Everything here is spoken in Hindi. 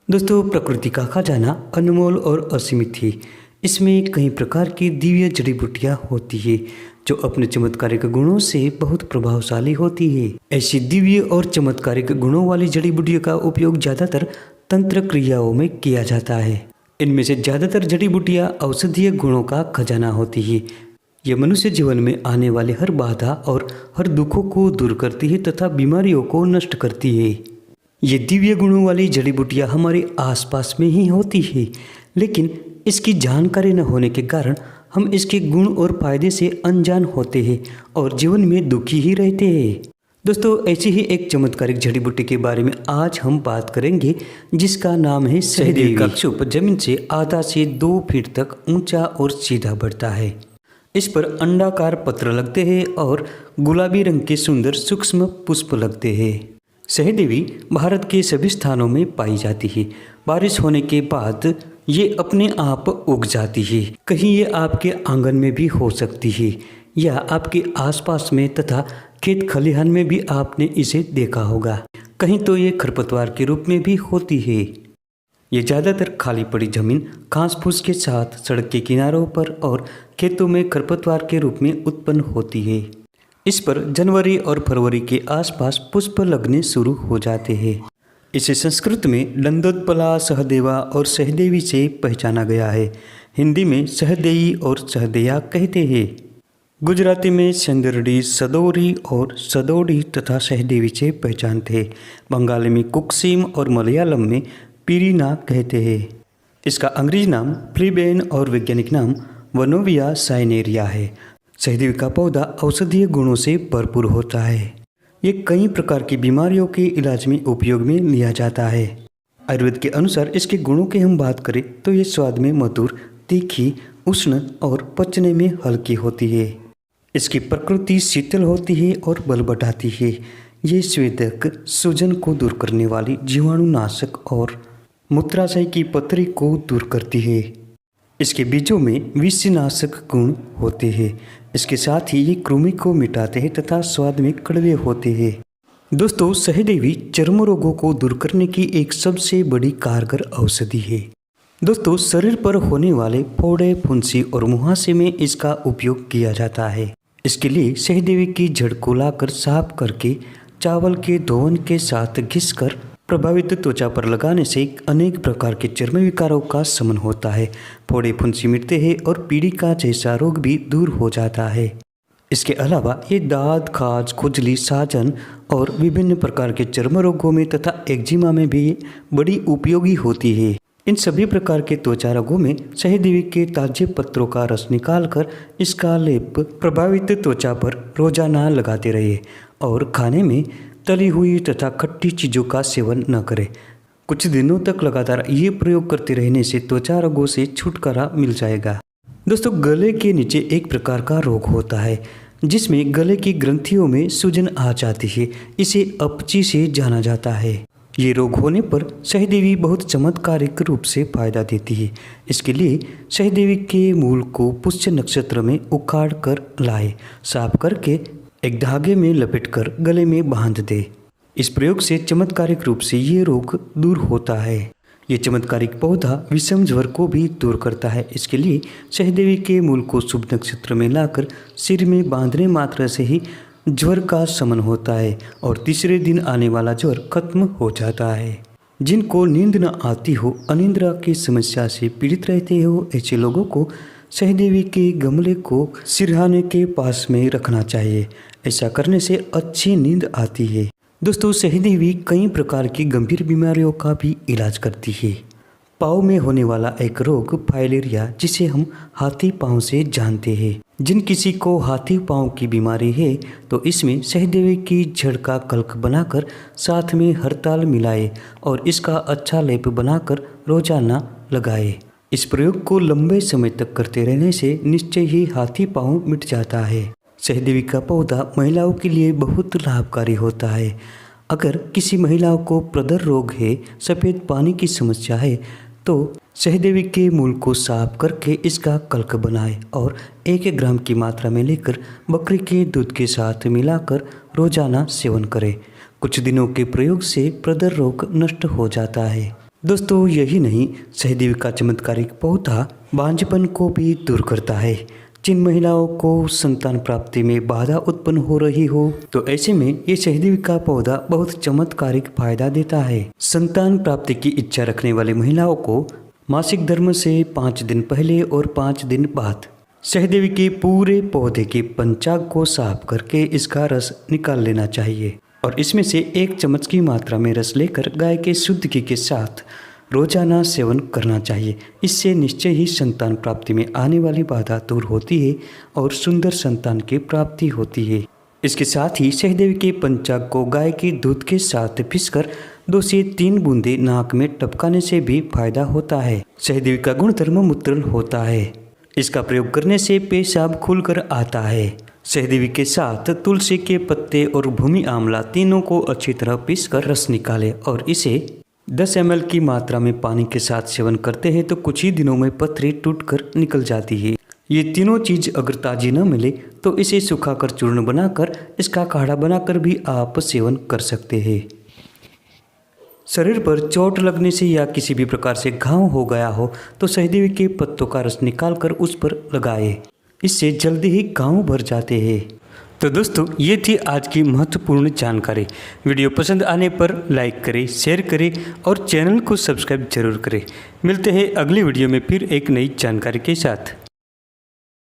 दोस्तों, प्रकृति का खजाना अनमोल और असीमित है। इसमें कई प्रकार की दिव्य जड़ी बूटियाँ होती है जो अपने चमत्कारिक गुणों से बहुत प्रभावशाली होती है। ऐसी दिव्य और चमत्कारिक गुणों वाली जड़ी बूटियों का उपयोग ज़्यादातर तंत्र क्रियाओं में किया जाता है। इनमें से ज़्यादातर जड़ी बूटियाँ औषधीय गुणों का खजाना होती है। यह मनुष्य जीवन में आने वाले हर बाधा और हर दुखों को दूर करती है तथा बीमारियों को नष्ट करती है। ये दिव्य गुणों वाली जड़ी बूटियाँ हमारे आसपास में ही होती है, लेकिन इसकी जानकारी न होने के कारण हम इसके गुण और फायदे से अनजान होते हैं और जीवन में दुखी ही रहते हैं। दोस्तों, ऐसी ही एक चमत्कारिक जड़ी बूटी के बारे में आज हम बात करेंगे, जिसका नाम है सहदेवी। का क्षुप जमीन से आधा से 2 फीट तक ऊंचा और सीधा बढ़ता है। इस पर अंडाकार पत्र लगते हैं और गुलाबी रंग के सुंदर सूक्ष्म पुष्प लगते हैं। सहदेवी भारत के सभी स्थानों में पाई जाती है। बारिश होने के बाद ये अपने आप उग जाती है। कहीं ये आपके आंगन में भी हो सकती है या आपके आसपास में तथा खेत खलिहान में भी आपने इसे देखा होगा। कहीं तो ये खरपतवार के रूप में भी होती है। ये ज़्यादातर खाली पड़ी जमीन, घास फूस के साथ सड़क के किनारों पर और खेतों में खरपतवार के रूप में उत्पन्न होती है। इस पर जनवरी और फरवरी के आसपास पुष्प लगने शुरू हो जाते हैं। इसे संस्कृत में दंडोत्पला, सहदेवा और सहदेवी से पहचाना गया है। हिंदी में सहदेई और सहदेया कहते हैं। गुजराती में संदरडी, सदोरी और सदोडी तथा सहदेवी से पहचानते हैं। बंगाली में कुक्सीम और मलयालम में पीरीना कहते हैं। इसका अंग्रेजी नाम फ्लीबेन और वैज्ञानिक नाम वनोविया साइनेरिया है। सहदेवी का पौधा औषधीय गुणों से भरपूर होता है। ये कई प्रकार की बीमारियों के इलाज में उपयोग में लिया जाता है। आयुर्वेद के अनुसार इसके गुणों की हम बात करें तो ये स्वाद में मधुर, तीखी, उष्ण और पचने में हल्की होती है। इसकी प्रकृति शीतल होती है और बल बढ़ाती है। ये स्वेदक, सूजन को दूर करने वाली, जीवाणुनाशक और मूत्राशय की पथरी को दूर करती है। इसके बीजों में विषनाशक गुण होते हैं। इसके साथ ही ये कृमि को मिटाते हैं तथा स्वाद में कड़वे होते हैं। दोस्तों, सहदेवी चर्म रोगों को दूर करने की एक सबसे बड़ी कारगर औषधि है। दोस्तों, शरीर पर होने वाले फोड़े, फुंसी और मुहासे में इसका उपयोग किया जाता है। इसके लिए सहदेवी की जड़ को लाकर साफ करके चावल के धोवन के साथ घिसकर प्रभावित त्वचा पर लगाने से अनेक प्रकार के चर्म विकारों का शमन होता है। फोड़े फुंसी मिटते हैं और पीड़ी का जैसा रोग भी दूर हो जाता है। इसके अलावा ये दाद, खाज, खुजली, साजन और विभिन्न प्रकार के चर्म रोगों में तथा एक्जिमा में भी बड़ी उपयोगी होती है। इन सभी प्रकार के त्वचा रोगों में सहदेवी के ताजे पत्रों का रस निकालकर इसका लेप प्रभावित त्वचा पर रोजाना लगाते रहिए और खाने में तली हुई तथा खट्टी चीज़ों का सेवन न करें। कुछ दिनों तक लगातार ये प्रयोग करते रहने से त्वचा रोगों से छुटकारा मिल जाएगा। दोस्तों, गले के नीचे एक प्रकार का रोग होता है जिसमें गले की ग्रंथियों में सूजन आ जाती है। इसे अपची से जाना जाता है। ये रोग होने पर सहदेवी बहुत चमत्कारिक रूप से फायदा देती है। इसके लिए सहदेवी के मूल को पुष्य नक्षत्र में उखाड़ कर लाए, साफ करके एक धागे में लपेटकर गले में बांध दे। इस प्रयोग से चमत्कारिक रूप से ये रोग दूर होता है। ये चमत्कारिक पौधा विषम ज्वर को भी दूर करता है। इसके लिए सहदेवी के मूल को शुभ नक्षत्र में लाकर सिर में बांधने मात्र से ही ज्वर का शमन होता है और तीसरे दिन आने वाला ज्वर खत्म हो जाता है। जिनको नींद न आती हो, अनिद्रा की समस्या से पीड़ित रहते हो, ऐसे लोगों को सहदेवी के गमले को सिरहाने के पास में रखना चाहिए। ऐसा करने से अच्छी नींद आती है। दोस्तों, सहदेवी कई प्रकार की गंभीर बीमारियों का भी इलाज करती है। पाँव में होने वाला एक रोग फाइलेरिया, जिसे हम हाथी पाँव से जानते हैं। जिन किसी को हाथी पाँव की बीमारी है तो इसमें सहदेवी की जड़ का कल्क बनाकर साथ में हरताल मिलाए और इसका अच्छा लेप बनाकर रोजाना लगाए। इस प्रयोग को लंबे समय तक करते रहने से निश्चय ही हाथी पाँव मिट जाता है। सहदेवी का पौधा महिलाओं के लिए बहुत लाभकारी होता है। अगर किसी महिलाओं को प्रदर रोग है, सफ़ेद पानी की समस्या है, तो सहदेवी के मूल को साफ करके इसका कल्क बनाए और 1 ग्राम की मात्रा में लेकर बकरी के दूध के साथ मिलाकर रोजाना सेवन करें। कुछ दिनों के प्रयोग से प्रदर रोग नष्ट हो जाता है। दोस्तों यही नहीं, सहदेवी का चमत्कारिक पौधा बांझपन को भी दूर करता है। जिन महिलाओं को संतान प्राप्ति में बाधा उत्पन्न हो रही हो, तो ऐसे में ये सहदेवी का पौधा बहुत चमत्कारिक फायदा देता है। संतान प्राप्ति की इच्छा रखने वाली महिलाओं को मासिक धर्म से 5 दिन पहले और 5 दिन बाद सहदेवी के पूरे पौधे के पंचांग को साफ करके इसका रस निकाल लेना चाहिए और इसमें से 1 चम्मच की मात्रा में रस लेकर गाय के शुद्ध घी के साथ रोजाना सेवन करना चाहिए। इससे निश्चय ही संतान प्राप्ति में आने वाली बाधा दूर होती है और सुंदर संतान की प्राप्ति होती है। इसके साथ ही सहदेवी के पंचांग को गाय के दूध के साथ पीसकर 2 से 3 बूंदे नाक में टपकाने से भी फायदा होता है। सहदेवी का गुणधर्म मूत्रल होता है। इसका प्रयोग करने से पेशाब खुलकर आता है। सहदेवी के साथ तुलसी के पत्ते और भूमि आंवला तीनों को अच्छी तरह पीसकर रस निकालें और इसे 10 ml की मात्रा में पानी के साथ सेवन करते हैं तो कुछ ही दिनों में पथरी टूटकर निकल जाती है। ये तीनों चीज अगर ताजी न मिले तो इसे सुखाकर चूर्ण बनाकर इसका काढ़ा बनाकर भी आप सेवन कर सकते हैं। शरीर पर चोट लगने से या किसी भी प्रकार से घाव हो गया हो तो सहदेवी के पत्तों का रस निकालकर उस पर लगाएं। इससे जल्दी ही घाव भर जाते हैं। तो दोस्तों ये थी आज की महत्वपूर्ण जानकारी। वीडियो पसंद आने पर लाइक करें, शेयर करें और चैनल को सब्सक्राइब जरूर करें। मिलते हैं अगली वीडियो में फिर एक नई जानकारी के साथ।